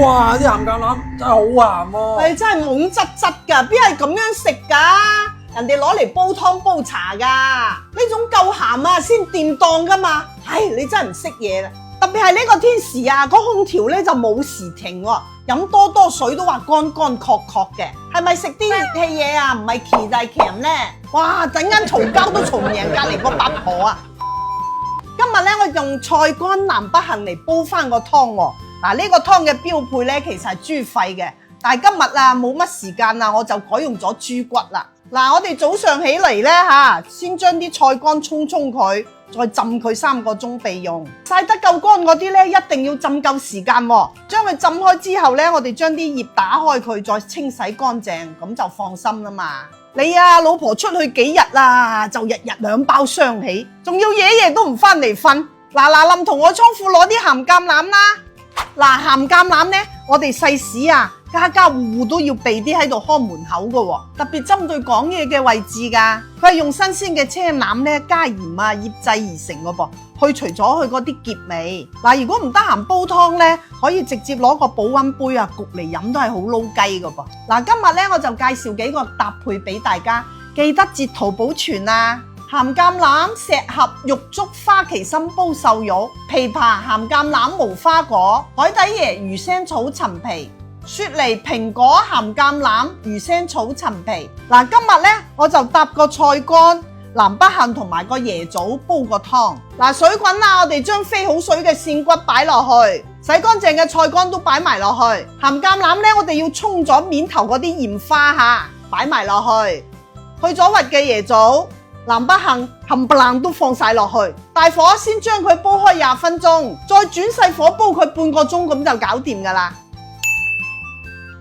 哇！啲鹹橄欖真係好鹹喎。你真係懵質質㗎，邊係咁樣食㗎？人哋攞嚟煲湯煲茶㗎，呢種夠鹹啊先掂當㗎嘛。唉，你真係唔識嘢啦。特別係呢個天時啊，個空調咧就冇時停喎，飲多多水都話乾乾確確嘅。係咪食啲熱氣嘢啊？唔係奇就係鉗咧。哇！陣間嘈交都嘈唔贏隔離個八婆啊！今日咧，我用菜乾南北杏嚟煲翻個湯喎。嗱，呢個湯嘅標配咧，其實係豬肺嘅，但係今日啊冇乜時間啦，我就改用咗豬骨啦。嗱，我哋早上起嚟咧嚇，先將啲菜乾沖佢，再浸佢3個鐘備用。曬得夠乾嗰啲咧，一定要浸夠時間喎。將佢浸開之後咧，我哋將啲葉打開佢，再清洗乾淨，咁就放心啦嘛。你啊，老婆出去幾日啦，就日日2包雙喜，仲要夜夜都唔翻嚟瞓。嗱，臨同我倉庫攞啲鹹橄欖啦。嗱，鹹橄欖咧，我哋細市啊，家家戶戶都要備啲喺度看門口嘅喎，特別針對講嘢嘅位置㗎。佢係用新鮮嘅青欖咧，加鹽啊醃製而成嘅噃，去除咗佢嗰啲澀味。嗱，如果唔得閒煲湯咧，可以直接攞個保溫杯啊焗嚟飲都係好撈雞嘅噃。嗱，今日咧我就介紹幾個搭配俾大家，記得截圖保存啊！鹹橄欖、石斛、玉竹、花旗參煲瘦肉、枇杷、鹹橄欖、無花果、海底椰、魚腥草陳皮、雪梨、蘋果、鹹橄欖、魚腥草陳皮。嗱，今日咧我就搭個菜乾、南北杏同埋個椰棗煲個湯。嗱，水滾啦，我哋將飛好水嘅扇骨擺落去，洗乾淨嘅菜乾都擺埋落去。鹹橄欖咧，我哋要沖咗面頭嗰啲鹽花嚇，擺埋落去。去咗核嘅椰棗、南北杏冚唪唥都放晒落去，大火先將佢煲開20分鐘，再轉細火煲佢半個鐘，咁就搞掂噶啦。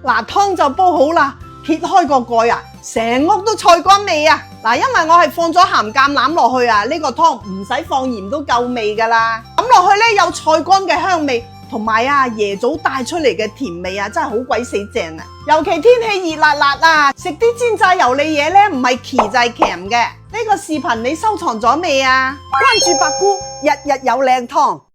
嗱，湯就煲好啦，揭開個蓋啊，成屋都菜乾味啊！嗱，因為我係放咗鹹橄欖落去啊，呢個湯唔使放鹽都夠味噶啦。咁落去咧有菜乾嘅香味，同埋啊椰棗帶出嚟嘅甜味啊，真係好鬼死正啊！尤其天氣熱辣辣啊，食啲煎炸油膩嘢咧，唔係奇就係鉗嘅。呢個視頻你收藏咗未啊？關注白姑，日日有靚湯。